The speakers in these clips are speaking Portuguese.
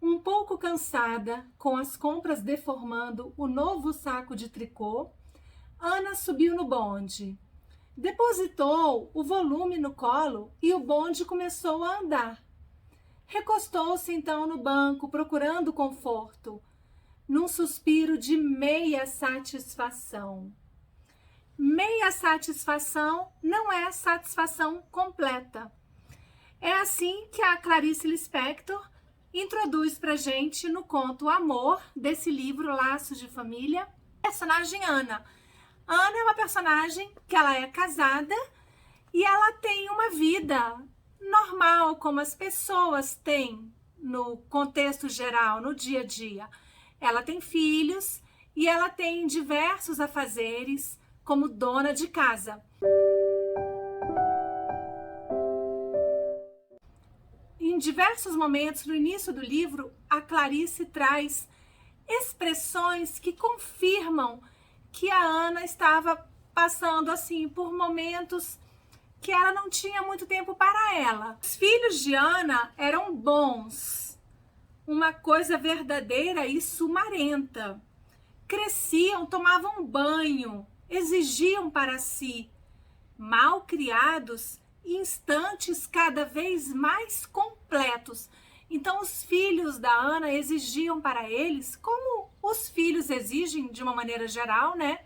Um pouco cansada, com as compras deformando o novo saco de tricô, Ana subiu no bonde. Depositou o volume no colo e o bonde começou a andar. Recostou-se então no banco, procurando conforto, num suspiro de meia satisfação. Meia satisfação não é satisfação completa. É assim que a Clarice Lispector introduz pra gente no conto Amor, desse livro Laços de Família, a personagem Ana. Ana é uma personagem que ela é casada e ela tem uma vida normal, como as pessoas têm no contexto geral, no dia a dia. Ela tem filhos e ela tem diversos afazeres como dona de casa. Em diversos momentos no início do livro, a Clarice traz expressões que confirmam que a Ana estava passando assim por momentos que ela não tinha muito tempo para ela. Os filhos de Ana eram bons, uma coisa verdadeira e sumarenta. Cresciam, tomavam banho, exigiam para si, mal criados, instantes cada vez mais completos. Então os filhos da Ana exigiam para eles, como os filhos exigem de uma maneira geral, né?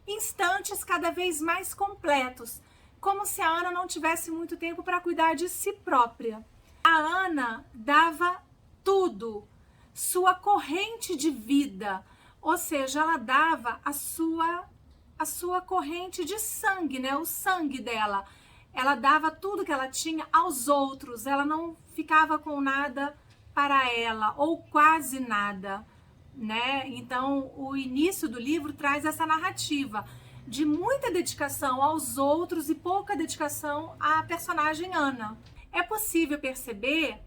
Instantes cada vez mais completos, como se a Ana não tivesse muito tempo para cuidar de si própria. A Ana dava tudo, sua corrente de vida, ou seja, ela dava a sua corrente de sangue, né? O sangue dela. Ela dava tudo que ela tinha aos outros, ela não ficava com nada para ela, ou quase nada, né? Então, o início do livro traz essa narrativa de muita dedicação aos outros e pouca dedicação à personagem Ana. É possível perceber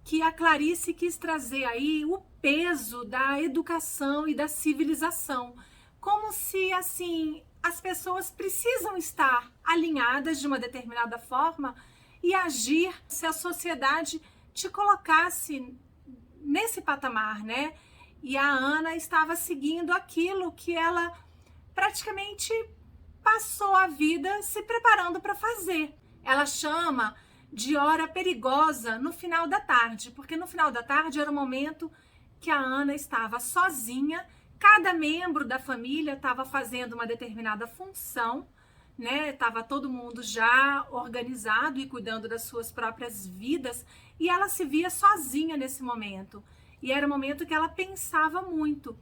que a Clarice quis trazer aí o peso da educação e da civilização, como se assim as pessoas precisam estar alinhadas de uma determinada forma e agir se a sociedade te colocasse nesse patamar, né? E a Ana estava seguindo aquilo que ela praticamente passou a vida se preparando para fazer. Ela chama de hora perigosa no final da tarde, porque no final da tarde era o momento que a Ana estava sozinha, cada membro da família estava fazendo uma determinada função, né? Tava todo mundo já organizado e cuidando das suas próprias vidas, e ela se via sozinha nesse momento. E era o momento que ela pensava muito.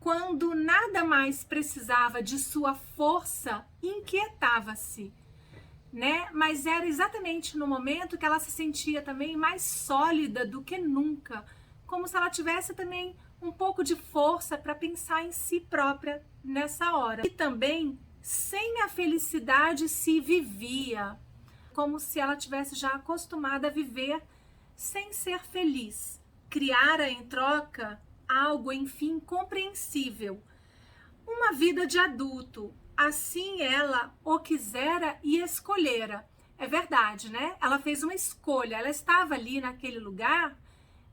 Quando nada mais precisava de sua força, inquietava-se, né? Mas era exatamente no momento que ela se sentia também mais sólida do que nunca, como se ela tivesse também um pouco de força para pensar em si própria nessa hora. E também, sem a felicidade se vivia, como se ela tivesse já acostumada a viver sem ser feliz. Criara em troca algo, enfim, compreensível. Uma vida de adulto, assim ela o quisera e escolhera. É verdade, né? Ela fez uma escolha, ela estava ali naquele lugar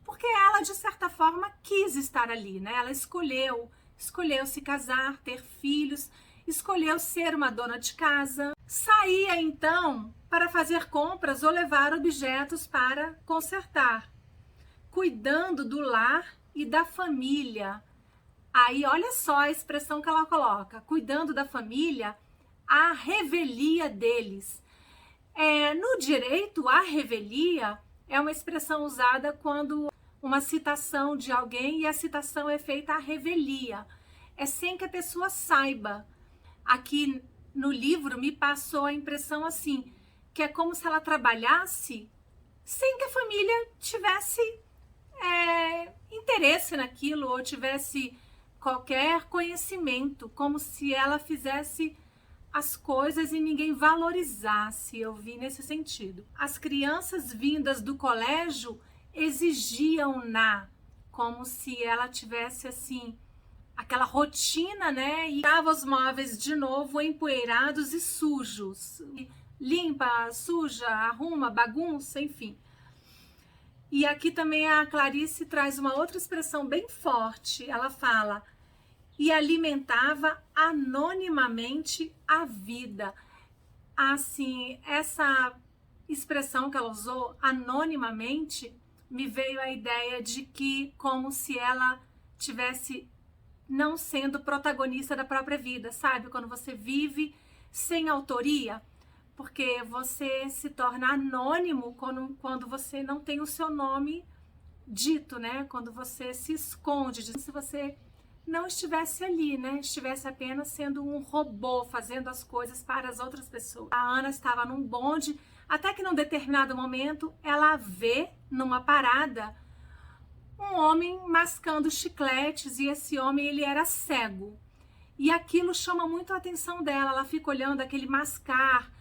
porque ela, de certa forma, quis estar ali, né? Ela escolheu se casar, ter filhos, escolheu ser uma dona de casa. Saía, então, para fazer compras ou levar objetos para consertar, cuidando do lar e da família. Aí, olha só a expressão que ela coloca, cuidando da família, a revelia deles. No direito, a revelia é uma expressão usada quando uma citação de alguém e a citação é feita à revelia. É sem que a pessoa saiba. Aqui no livro me passou a impressão assim, que é como se ela trabalhasse sem que a família tivesse interesse naquilo ou tivesse qualquer conhecimento, como se ela fizesse as coisas e ninguém valorizasse. Eu vi nesse sentido. As crianças vindas do colégio exigiam-na, como se ela tivesse assim aquela rotina, né? E tava os móveis de novo empoeirados e sujos. Limpa, suja, arruma, bagunça, enfim. E aqui também a Clarice traz uma outra expressão bem forte. Ela fala: e alimentava anonimamente a vida. Assim, essa expressão que ela usou, anonimamente, me veio a ideia de que como se ela tivesse não sendo protagonista da própria vida, sabe? Quando você vive sem autoria, porque você se torna anônimo quando você não tem o seu nome dito, né? Quando você se esconde, se você não estivesse ali, né? Estivesse apenas sendo um robô, fazendo as coisas para as outras pessoas. A Ana estava num bonde, até que num determinado momento ela vê numa parada um homem mascando chicletes, e esse homem ele era cego. E aquilo chama muito a atenção dela, ela fica olhando aquele mascar.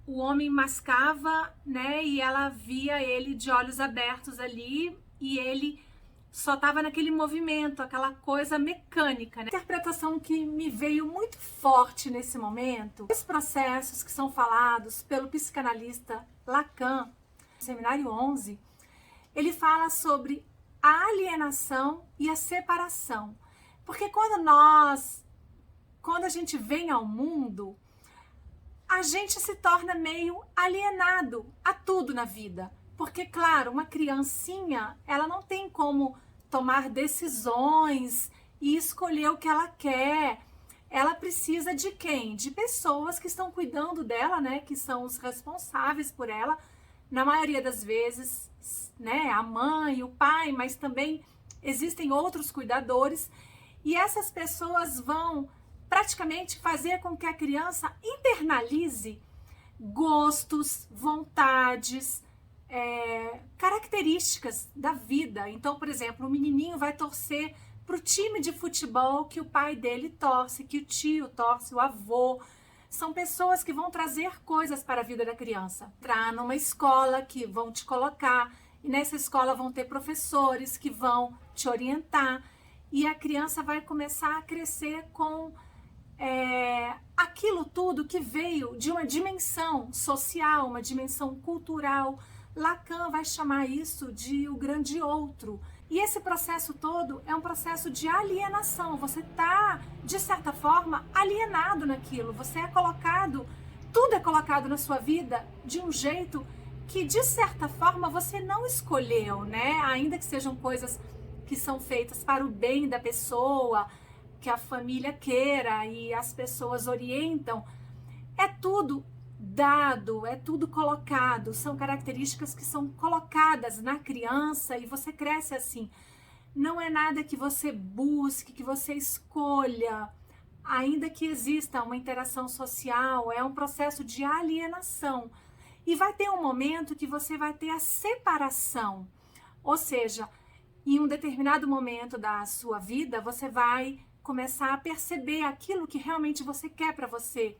O homem mascava, né? E ela via ele de olhos abertos ali, e ele só estava naquele movimento, aquela coisa mecânica, né? A interpretação que me veio muito forte nesse momento, os processos que são falados pelo psicanalista Lacan, no Seminário 11, ele fala sobre a alienação e a separação. Porque quando a gente vem ao mundo, a gente se torna meio alienado a tudo na vida. Porque, claro, uma criancinha, ela não tem como tomar decisões e escolher o que ela quer. Ela precisa de quem? De pessoas que estão cuidando dela, né? Que são os responsáveis por ela. Na maioria das vezes, né? A mãe, o pai, mas também existem outros cuidadores. E essas pessoas vão praticamente fazer com que a criança internalize gostos, vontades, características da vida. Então, por exemplo, o menininho vai torcer para o time de futebol que o pai dele torce, que o tio torce, o avô. São pessoas que vão trazer coisas para a vida da criança. Entrar numa escola que vão te colocar, e nessa escola vão ter professores que vão te orientar, e a criança vai começar a crescer com aquilo tudo que veio de uma dimensão social, uma dimensão cultural. Lacan vai chamar isso de o grande outro. E esse processo todo é um processo de alienação. Você está, de certa forma, alienado naquilo. Você é colocado, tudo é colocado na sua vida de um jeito que, de certa forma, você não escolheu, né? Ainda que sejam coisas que são feitas para o bem da pessoa, que a família queira e as pessoas orientam, é tudo dado, é tudo colocado, são características que são colocadas na criança e você cresce assim. Não é nada que você busque, que você escolha, ainda que exista uma interação social, é um processo de alienação. E vai ter um momento que você vai ter a separação, ou seja, em um determinado momento da sua vida, você vai começar a perceber aquilo que realmente você quer para você.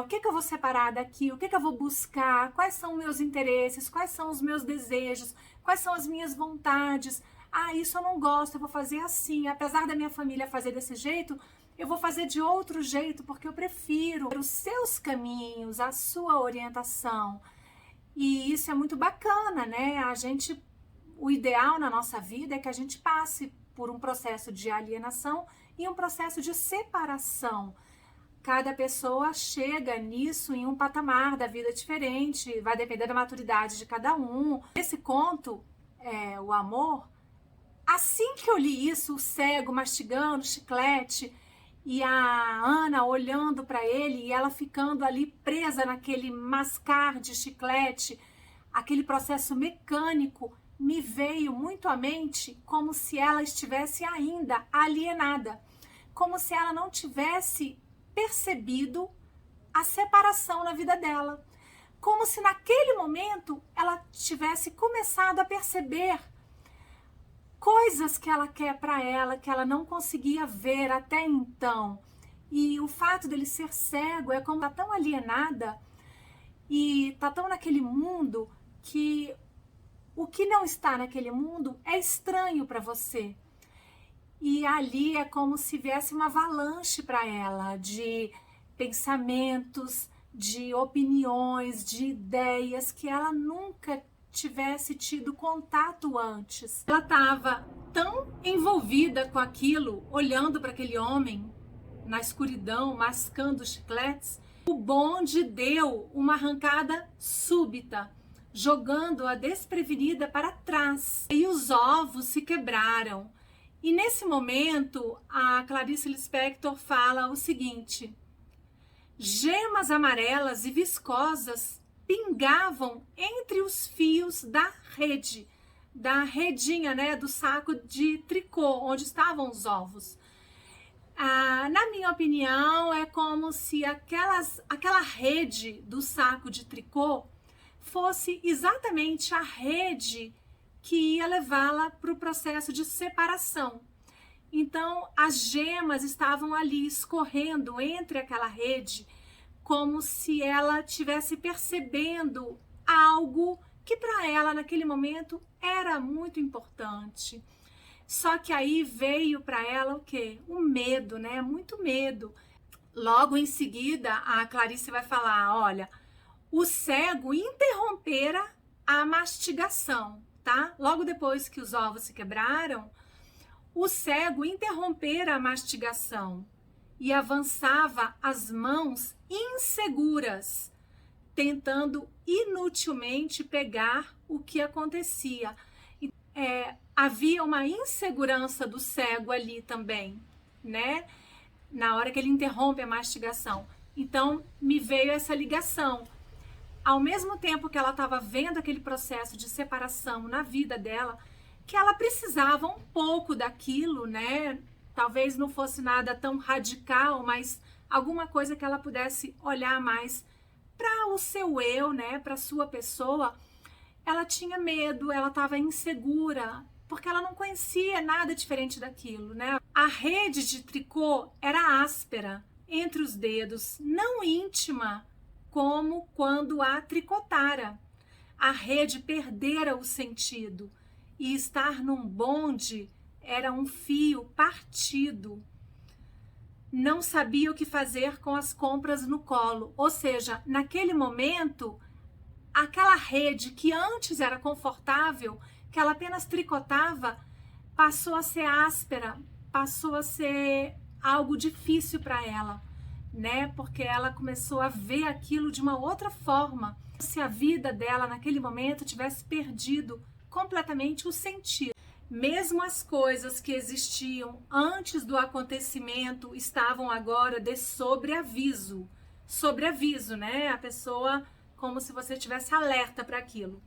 O que eu vou separar daqui? O que eu vou buscar? Quais são os meus interesses? Quais são os meus desejos? Quais são as minhas vontades? Ah, isso eu não gosto, eu vou fazer assim. Apesar da minha família fazer desse jeito, eu vou fazer de outro jeito, porque eu prefiro os seus caminhos, a sua orientação. E isso é muito bacana, né? O ideal na nossa vida é que a gente passe por um processo de alienação e um processo de separação. Cada pessoa chega nisso em um patamar da vida diferente, vai depender da maturidade de cada um. Esse conto, O Amor, assim que eu li isso, o cego mastigando chiclete e a Ana olhando para ele e ela ficando ali presa naquele mascar de chiclete, aquele processo mecânico, me veio muito à mente como se ela estivesse ainda alienada, como se ela não tivesse percebido a separação na vida dela, como se naquele momento ela tivesse começado a perceber coisas que ela quer para ela, que ela não conseguia ver até então. E o fato dele ser cego é como tá tão alienada e tá tão naquele mundo que o que não está naquele mundo é estranho para você. E ali é como se viesse uma avalanche para ela de pensamentos, de opiniões, de ideias que ela nunca tivesse tido contato antes. Ela estava tão envolvida com aquilo, olhando para aquele homem na escuridão, mascando chicletes. O bonde deu uma arrancada súbita, jogando-a desprevenida para trás. E os ovos se quebraram. E nesse momento, a Clarice Lispector fala o seguinte: gemas amarelas e viscosas pingavam entre os fios da rede, da redinha, né, do saco de tricô, onde estavam os ovos. Na minha opinião, é como se aquela rede do saco de tricô fosse exatamente a rede que ia levá-la para o processo de separação. Então, as gemas estavam ali escorrendo entre aquela rede, como se ela estivesse percebendo algo que para ela, naquele momento, era muito importante. Só que aí veio para ela o quê? O medo, né? Muito medo. Logo em seguida, a Clarice vai falar, olha, o cego interrompera a mastigação, tá? Logo depois que os ovos se quebraram, o cego interrompera a mastigação e avançava as mãos inseguras, tentando inutilmente pegar o que acontecia. Havia uma insegurança do cego ali também, né? Na hora que ele interrompe a mastigação. Então, me veio essa ligação. Ao mesmo tempo que ela estava vendo aquele processo de separação na vida dela, que ela precisava um pouco daquilo, né? Talvez não fosse nada tão radical, mas alguma coisa que ela pudesse olhar mais para o seu eu, né? Para a sua pessoa. Ela tinha medo, ela estava insegura, porque ela não conhecia nada diferente daquilo, né? A rede de tricô era áspera entre os dedos, não íntima, como quando a tricotara. A rede perdera o sentido e estar num bonde era um fio partido. Não sabia o que fazer com as compras no colo, ou seja, naquele momento, aquela rede que antes era confortável, que ela apenas tricotava, passou a ser áspera, passou a ser algo difícil para ela, né? Porque ela começou a ver aquilo de uma outra forma. Se a vida dela naquele momento tivesse perdido completamente o sentido. Mesmo as coisas que existiam antes do acontecimento estavam agora de sobreaviso. Sobreaviso, né? A pessoa, como se você tivesse alerta para aquilo.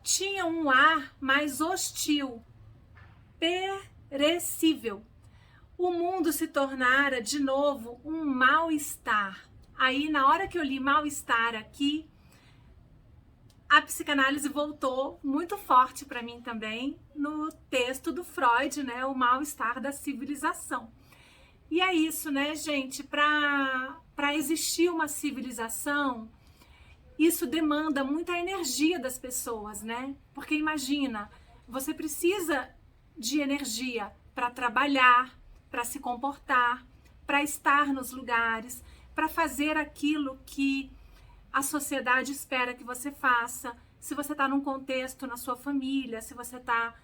Tinha um ar mais hostil, perecível. O mundo se tornara de novo um mal-estar. Aí, na hora que eu li mal-estar aqui, a psicanálise voltou muito forte para mim também no texto do Freud, né? O mal-estar da civilização. E é isso, né, gente? Para existir uma civilização, isso demanda muita energia das pessoas, né? Porque imagina, você precisa de energia para trabalhar, para se comportar, para estar nos lugares, para fazer aquilo que a sociedade espera que você faça. Se você está num contexto na sua família, se você está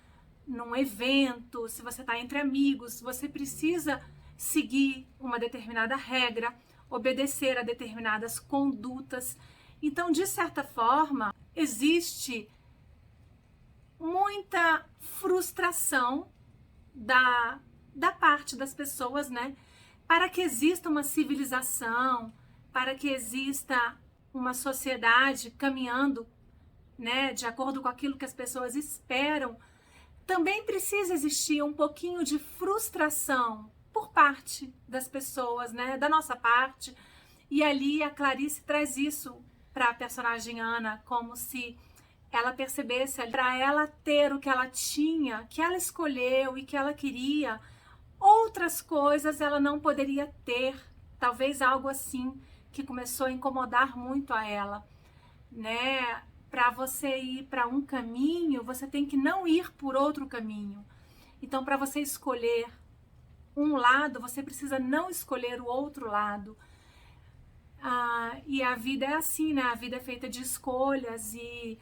num evento, se você está entre amigos, você precisa seguir uma determinada regra, obedecer a determinadas condutas. Então, de certa forma, existe muita frustração da parte das pessoas, né? Para que exista uma civilização, para que exista uma sociedade caminhando, né, de acordo com aquilo que as pessoas esperam, também precisa existir um pouquinho de frustração por parte das pessoas, né, da nossa parte. E ali a Clarice traz isso para a personagem Ana, como se ela percebesse, para ela ter o que ela tinha, que ela escolheu e que ela queria, outras coisas ela não poderia ter, talvez algo assim que começou a incomodar muito a ela, né? Para você ir para um caminho, você tem que não ir por outro caminho. Então, para você escolher um lado, você precisa não escolher o outro lado. E a vida é assim, né? A vida é feita de escolhas e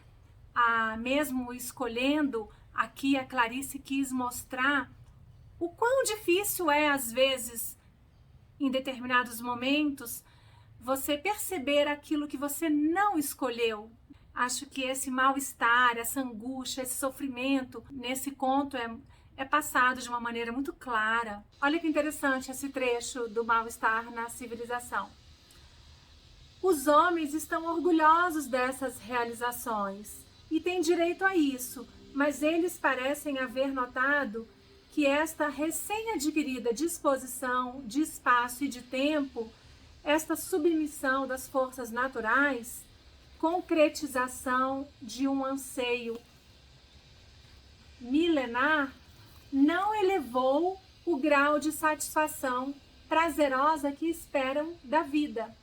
mesmo escolhendo, aqui a Clarice quis mostrar o quão difícil é, às vezes, em determinados momentos, você perceber aquilo que você não escolheu. Acho que esse mal-estar, essa angústia, esse sofrimento, nesse conto é passado de uma maneira muito clara. Olha que interessante esse trecho do mal-estar na civilização. Os homens estão orgulhosos dessas realizações e têm direito a isso, mas eles parecem haver notado que esta recém-adquirida disposição de espaço e de tempo, esta submissão das forças naturais, concretização de um anseio milenar, não elevou o grau de satisfação prazerosa que esperam da vida.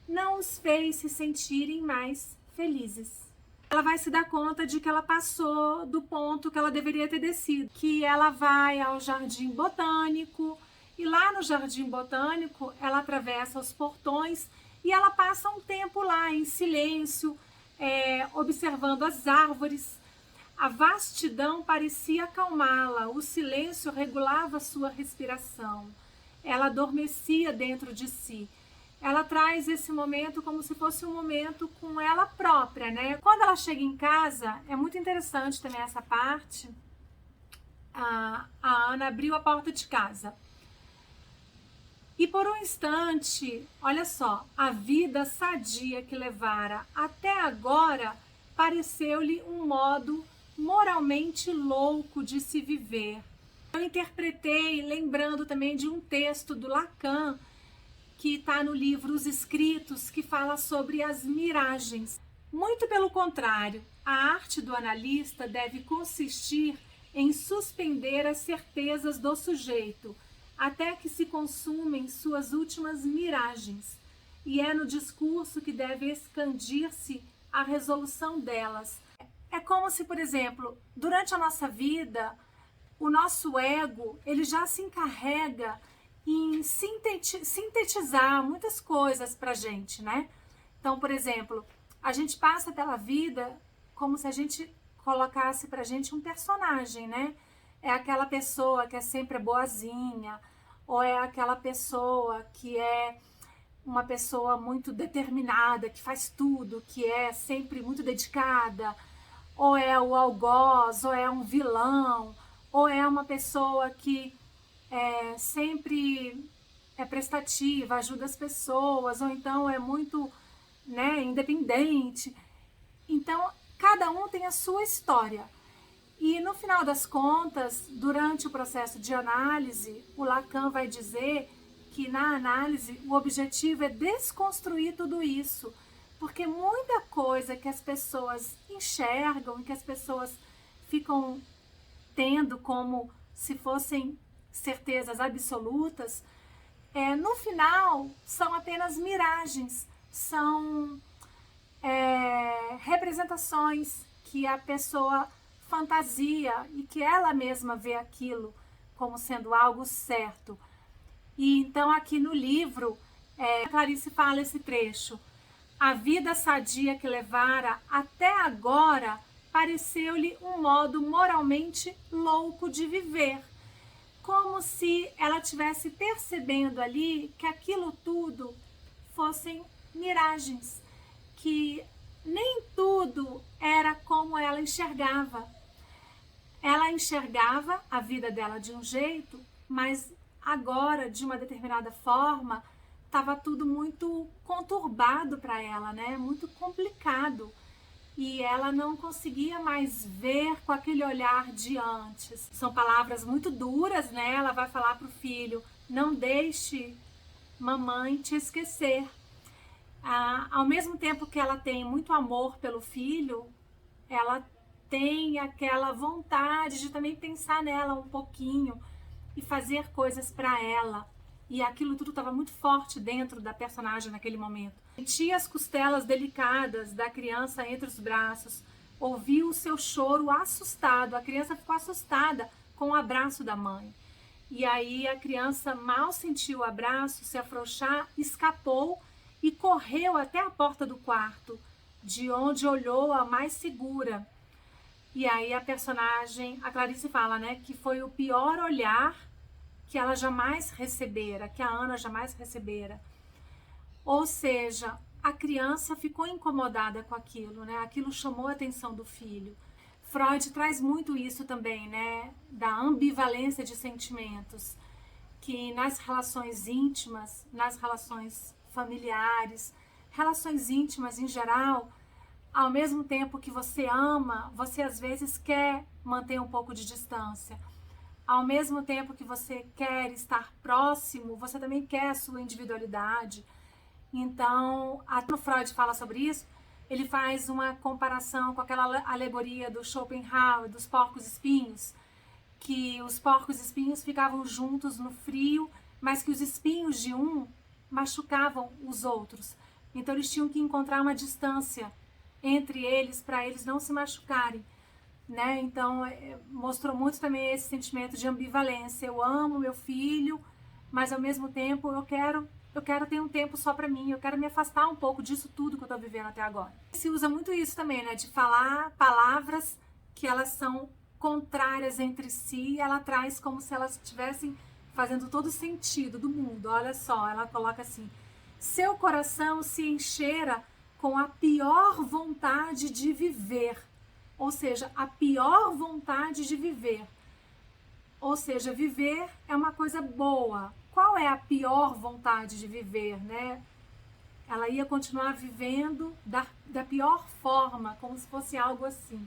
Não os fez se sentirem mais felizes. Ela vai se dar conta de que ela passou do ponto que ela deveria ter descido, que ela vai ao Jardim Botânico, e lá no Jardim Botânico ela atravessa os portões e ela passa um tempo lá em silêncio, observando as árvores. A vastidão parecia acalmá-la, o silêncio regulava sua respiração. Ela adormecia dentro de si. Ela traz esse momento como se fosse um momento com ela própria, né? Quando ela chega em casa, é muito interessante também essa parte. A Ana abriu a porta de casa. E por um instante, olha só, a vida sadia que levara até agora pareceu-lhe um modo moralmente louco de se viver. Eu interpretei lembrando também de um texto do Lacan, que está no livro Os Escritos, que fala sobre as miragens. Muito pelo contrário, a arte do analista deve consistir em suspender as certezas do sujeito, até que se consumem suas últimas miragens, e é no discurso que deve expandir-se a resolução delas. É como se, por exemplo, durante a nossa vida, o nosso ego, ele já se encarrega em sintetizar muitas coisas pra gente, né? Então, por exemplo, a gente passa pela vida como se a gente colocasse pra gente um personagem, né? É aquela pessoa que é sempre boazinha, ou é aquela pessoa que é uma pessoa muito determinada, que faz tudo, que é sempre muito dedicada, ou é o algoz, ou é um vilão, ou é uma pessoa que sempre é prestativa, ajuda as pessoas, ou então é muito, né, independente. Então, cada um tem a sua história. E no final das contas, durante o processo de análise, o Lacan vai dizer que na análise o objetivo é desconstruir tudo isso, porque muita coisa que as pessoas enxergam e que as pessoas ficam tendo como se fossem certezas absolutas, no final são apenas miragens, são representações que a pessoa fantasia e que ela mesma vê aquilo como sendo algo certo. E então aqui no livro, a Clarice fala esse trecho: a vida sadia que levara até agora pareceu-lhe um modo moralmente louco de viver, como se ela estivesse percebendo ali que aquilo tudo fossem miragens, que nem tudo era como ela enxergava. Ela enxergava a vida dela de um jeito, mas agora, de uma determinada forma, estava tudo muito conturbado para ela, né? Muito complicado. E ela não conseguia mais ver com aquele olhar de antes. São palavras muito duras, né? Ela vai falar para o filho: não deixe mamãe te esquecer. Ao mesmo tempo que ela tem muito amor pelo filho, ela tem aquela vontade de também pensar nela um pouquinho e fazer coisas para ela. E aquilo tudo estava muito forte dentro da personagem naquele momento. Sentia as costelas delicadas da criança entre os braços, ouviu o seu choro assustado. A criança ficou assustada com o abraço da mãe. E aí a criança mal sentiu o abraço se afrouxar, escapou e correu até a porta do quarto, de onde olhou a mais segura. E aí a personagem, a Clarice fala, né, que foi o pior olhar que ela jamais recebera, que a Ana jamais recebera. Ou seja, a criança ficou incomodada com aquilo, né? Aquilo chamou a atenção do filho. Freud traz muito isso também, né? Da ambivalência de sentimentos, que nas relações íntimas, nas relações familiares, relações íntimas em geral, ao mesmo tempo que você ama, você às vezes quer manter um pouco de distância. Ao mesmo tempo que você quer estar próximo, você também quer a sua individualidade. Então, quando Freud fala sobre isso, ele faz uma comparação com aquela alegoria do Schopenhauer, dos porcos-espinhos, que os porcos-espinhos ficavam juntos no frio, mas que os espinhos de um machucavam os outros. Então, eles tinham que encontrar uma distância entre eles para eles não se machucarem. Né? Então, mostrou muito também esse sentimento de ambivalência. Eu amo meu filho, mas ao mesmo tempo eu quero ter um tempo só para mim, eu quero me afastar um pouco disso tudo que eu estou vivendo até agora. Se usa muito isso também, né? De falar palavras que elas são contrárias entre si, e ela traz como se elas estivessem fazendo todo sentido do mundo. Olha só, ela coloca assim: seu coração se enchera com a pior vontade de viver. Ou seja, a pior vontade de viver. Ou seja, viver é uma coisa boa. Qual é a pior vontade de viver, né? Ela ia continuar vivendo da pior forma, como se fosse algo assim.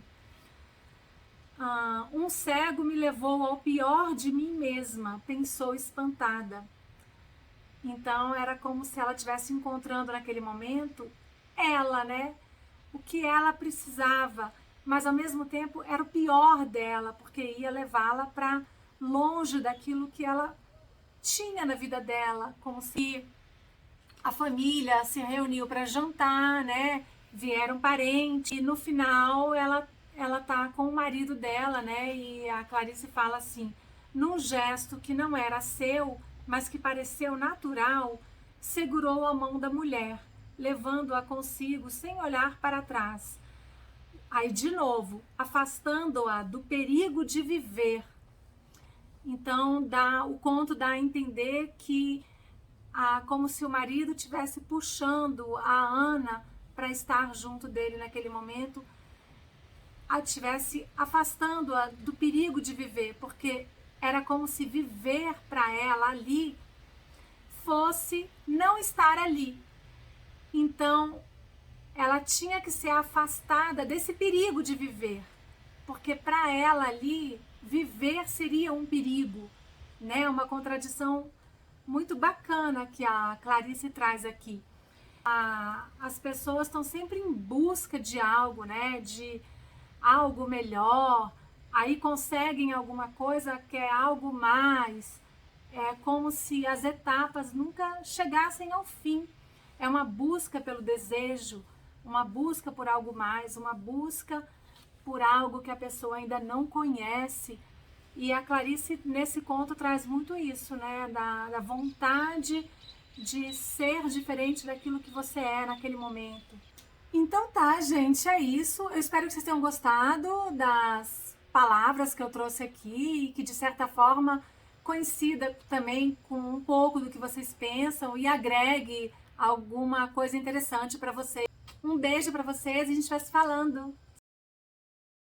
Um cego me levou ao pior de mim mesma, pensou espantada. Então, era como se ela estivesse encontrando naquele momento ela, né? O que ela precisava, mas ao mesmo tempo era o pior dela, porque ia levá-la para longe daquilo que ela tinha na vida dela, como se a família se reuniu para jantar, né? Vieram parentes e no final ela tá com o marido dela, né? E a Clarice fala assim: num gesto que não era seu, mas que pareceu natural, segurou a mão da mulher, levando-a consigo sem olhar para trás. Aí, de novo, afastando-a do perigo de viver. Então, o conto dá a entender que, como se o marido estivesse puxando a Ana para estar junto dele naquele momento, estivesse afastando-a do perigo de viver, porque era como se viver para ela ali fosse não estar ali. Então, ela tinha que ser afastada desse perigo de viver, porque para ela ali, viver seria um perigo, né? Uma contradição muito bacana que a Clarice traz aqui. As pessoas estão sempre em busca de algo, né? De algo melhor, aí conseguem alguma coisa que é algo mais. É como se as etapas nunca chegassem ao fim. É uma busca pelo desejo, uma busca por algo mais, uma busca por algo que a pessoa ainda não conhece. E a Clarice, nesse conto, traz muito isso, né? Da vontade de ser diferente daquilo que você é naquele momento. Então tá, gente, é isso. Eu espero que vocês tenham gostado das palavras que eu trouxe aqui e que, de certa forma, coincida também com um pouco do que vocês pensam e agregue alguma coisa interessante para vocês. Um beijo para vocês e a gente vai se falando.